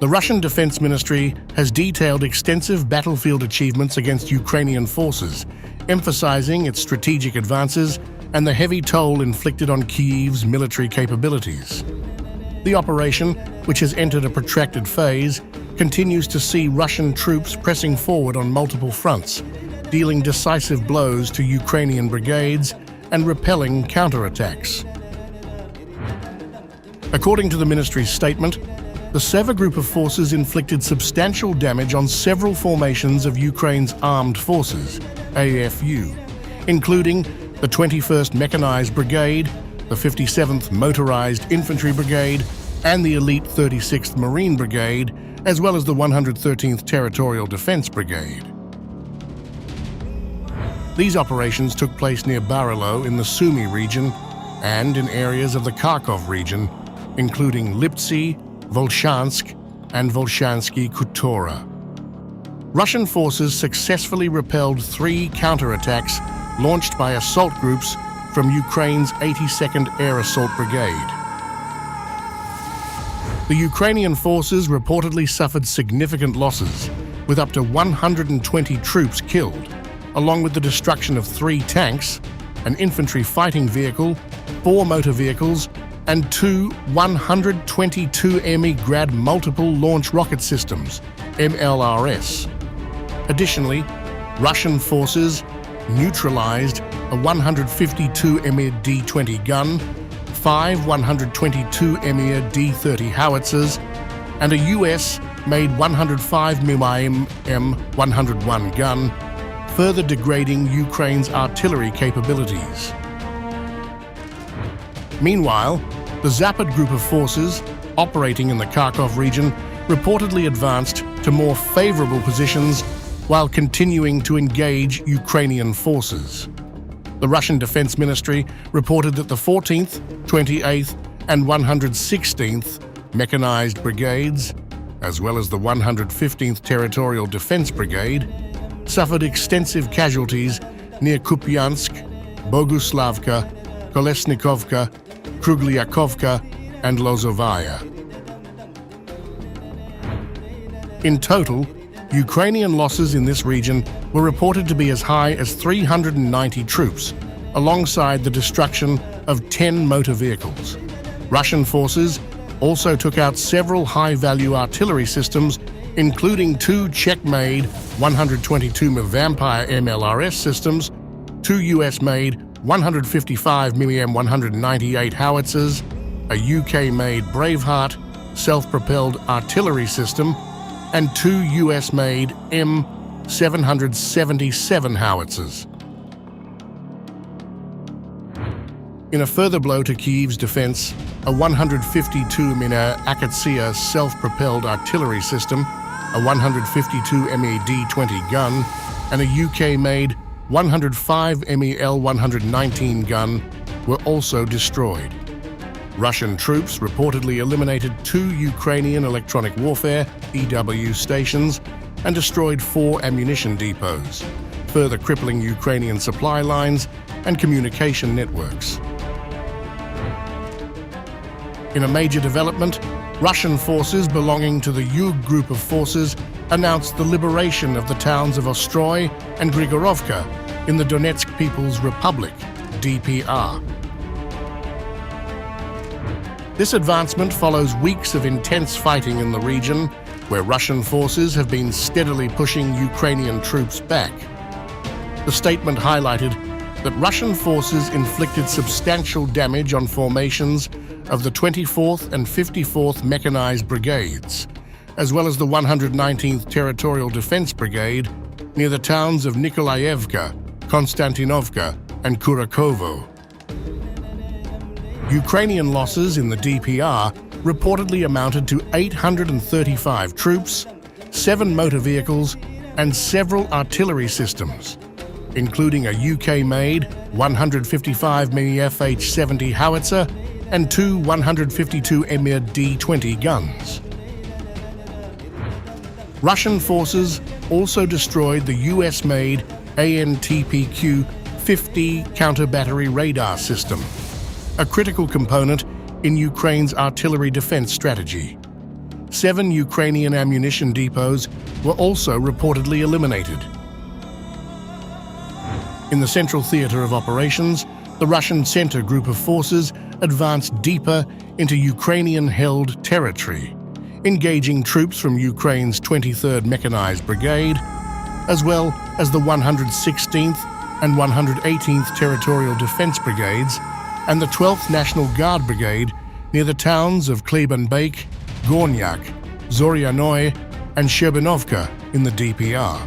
The Russian Defense Ministry has detailed extensive battlefield achievements against Ukrainian forces, emphasizing its strategic advances and the heavy toll inflicted on Kyiv's military capabilities. The operation, which has entered a protracted phase, continues to see Russian troops pressing forward on multiple fronts, dealing decisive blows to Ukrainian brigades and repelling counterattacks. According to the ministry's statement, the Seva group of forces inflicted substantial damage on several formations of Ukraine's armed forces, AFU, including the 21st Mechanized Brigade, the 57th Motorized Infantry Brigade, and the elite 36th Marine Brigade, as well as the 113th Territorial Defense Brigade. These operations took place near Barilo in the Sumy region and in areas of the Kharkov region, including Liptsy, Volchansk, and Volshansky Khutora. Russian forces successfully repelled 3 counterattacks launched by assault groups from Ukraine's 82nd Air Assault Brigade. The Ukrainian forces reportedly suffered significant losses, with up to 120 troops killed, along with the destruction of 3 tanks, an infantry fighting vehicle, 4 motor vehicles, and 2 122 Mi Grad multiple launch rocket systems, MLRS. Additionally, Russian forces neutralized a 152 Mi D-20 gun, 5 122 Mi D-30 howitzers, and a US-made 105 mm M101 gun, further degrading Ukraine's artillery capabilities. Meanwhile, the Zapad group of forces, operating in the Kharkov region, reportedly advanced to more favorable positions while continuing to engage Ukrainian forces. The Russian Defense Ministry reported that the 14th, 28th, and 116th Mechanized Brigades, as well as the 115th Territorial Defense Brigade, suffered extensive casualties near Kupiansk, Boguslavka, Kolesnikovka, Krugliakovka, and Lozovaya. In total, Ukrainian losses in this region were reported to be as high as 390 troops, alongside the destruction of 10 motor vehicles. Russian forces also took out several high-value artillery systems, including 2 Czech-made 122 mm Vampire MLRS systems, 2 US-made 155 mm 198 howitzers, a UK-made Braveheart self-propelled artillery system, and 2 US-made M777 howitzers. In a further blow to Kyiv's defense, a 152 mm Akatsia self-propelled artillery system, a 152 ME D-20 gun, and a UK-made 105 ME L-119 gun were also destroyed. Russian troops reportedly eliminated 2 Ukrainian electronic warfare (EW) stations and destroyed 4 ammunition depots, further crippling Ukrainian supply lines and communication networks. In a major development, Russian forces belonging to the Yug group of forces announced the liberation of the towns of Ostroy and Grigorovka in the Donetsk People's Republic, DPR. This advancement follows weeks of intense fighting in the region, where Russian forces have been steadily pushing Ukrainian troops back. The statement highlighted that Russian forces inflicted substantial damage on formations of the 24th and 54th Mechanized Brigades, as well as the 119th Territorial Defense Brigade near the towns of Nikolaevka, Konstantinovka, and Kurakovo. Ukrainian losses in the DPR reportedly amounted to 835 troops, 7 motor vehicles, and several artillery systems, including a UK-made 155 mm FH-70 howitzer and 2 152 mm D-20 guns. Russian forces also destroyed the US-made ANTPQ-50 counter-battery radar system, a critical component in Ukraine's artillery defense strategy. 7 Ukrainian ammunition depots were also reportedly eliminated. In the central theater of operations, the Russian Center Group of Forces advanced deeper into Ukrainian-held territory, engaging troops from Ukraine's 23rd Mechanized Brigade, as well as the 116th and 118th Territorial Defense Brigades and the 12th National Guard Brigade near the towns of Klebenbeek, Gornyak, Zorianoye, and Sherbanovka in the DPR.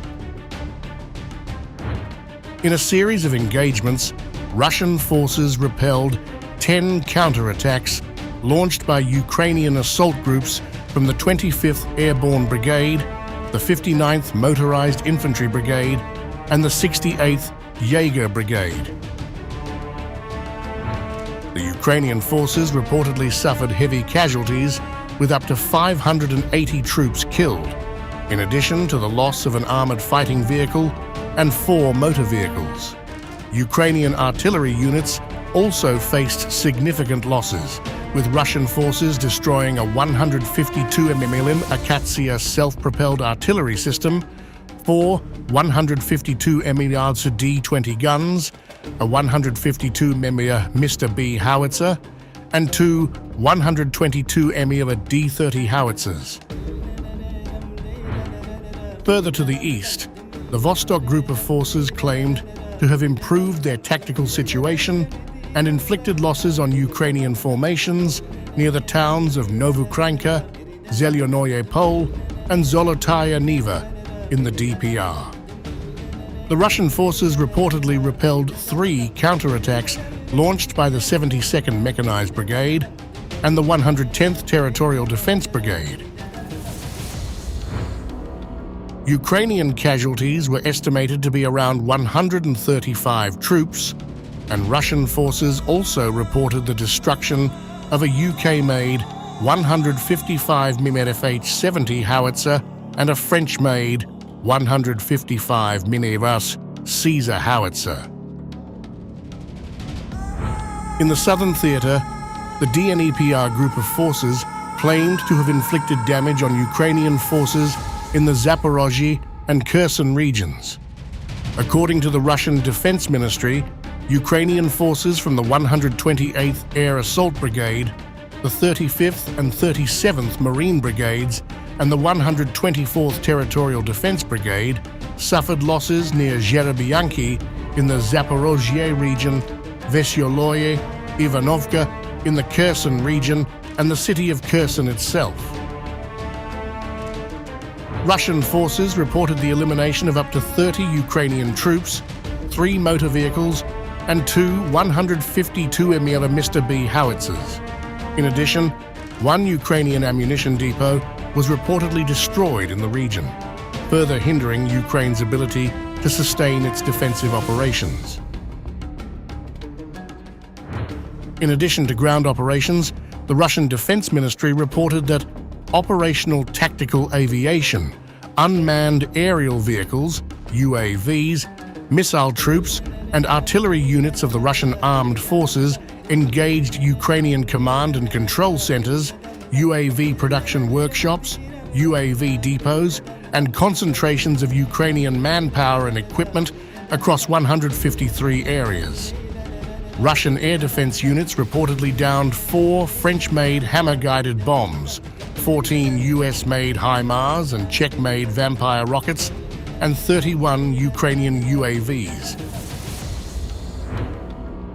In a series of engagements, Russian forces repelled 10 counterattacks launched by Ukrainian assault groups from the 25th Airborne Brigade, the 59th Motorized Infantry Brigade, and the 68th Jaeger Brigade. The Ukrainian forces reportedly suffered heavy casualties, with up to 580 troops killed, in addition to the loss of an armored fighting vehicle and 4 motor vehicles. Ukrainian artillery units also faced significant losses, with Russian forces destroying a 152 mm Akatsiya self-propelled artillery system, 4 152 mm D-20 guns, a 152 mm Mr. B howitzer, and 2 122 mm D-30 howitzers. Further to the east, the Vostok Group of Forces claimed to have improved their tactical situation and inflicted losses on Ukrainian formations near the towns of Novukranka, Zelyonoye Pole, and Zolotaya Niva in the DPR. The Russian forces reportedly repelled 3 counterattacks launched by the 72nd Mechanized Brigade and the 110th Territorial Defense Brigade. Ukrainian casualties were estimated to be around 135 troops, and Russian forces also reported the destruction of a UK-made 155 mm FH-70 howitzer and a French-made 155 mm Caesar howitzer. In the southern theater, the DNEPR group of forces claimed to have inflicted damage on Ukrainian forces in the Zaporozhye and Kherson regions. According to the Russian Defense Ministry, Ukrainian forces from the 128th Air Assault Brigade, the 35th and 37th Marine Brigades, and the 124th Territorial Defense Brigade suffered losses near Zherobyanki in the Zaporozhye region, Vesyoloye, Ivanovka in the Kherson region, and the city of Kherson itself. Russian forces reported the elimination of up to 30 Ukrainian troops, 3 motor vehicles, and 2 152 mm Mr. B howitzers. In addition, 1 Ukrainian ammunition depot was reportedly destroyed in the region, further hindering Ukraine's ability to sustain its defensive operations. In addition to ground operations, the Russian Defense Ministry reported that operational tactical aviation, unmanned aerial vehicles, UAVs, missile troops, and artillery units of the Russian armed forces engaged Ukrainian command and control centers, UAV production workshops, UAV depots, and concentrations of Ukrainian manpower and equipment across 153 areas. Russian air defense units reportedly downed 4 French-made hammer-guided bombs, 14 US-made HIMARS and Czech-made Vampire rockets, and 31 Ukrainian UAVs.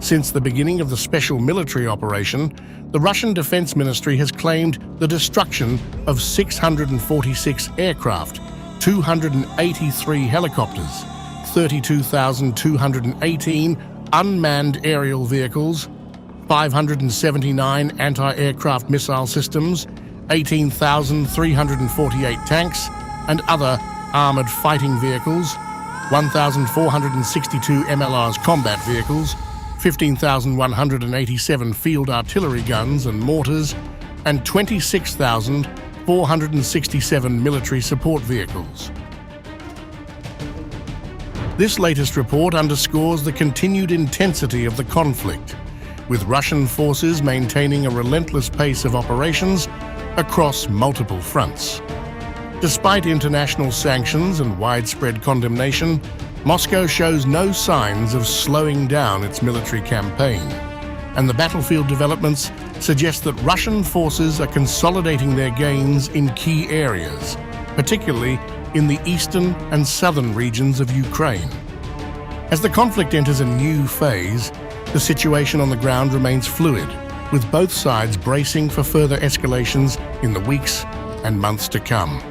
Since the beginning of the special military operation, the Russian Defense Ministry has claimed the destruction of 646 aircraft, 283 helicopters, 32,218 unmanned aerial vehicles, 579 anti-aircraft missile systems, 18,348 tanks, and other armored fighting vehicles, 1,462 MLRS combat vehicles, 15,187 field artillery guns and mortars, and 26,467 military support vehicles. This latest report underscores the continued intensity of the conflict, with Russian forces maintaining a relentless pace of operations across multiple fronts. Despite international sanctions and widespread condemnation, Moscow shows no signs of slowing down its military campaign, and the battlefield developments suggest that Russian forces are consolidating their gains in key areas, particularly in the eastern and southern regions of Ukraine. As the conflict enters a new phase, the situation on the ground remains fluid, with both sides bracing for further escalations in the weeks and months to come.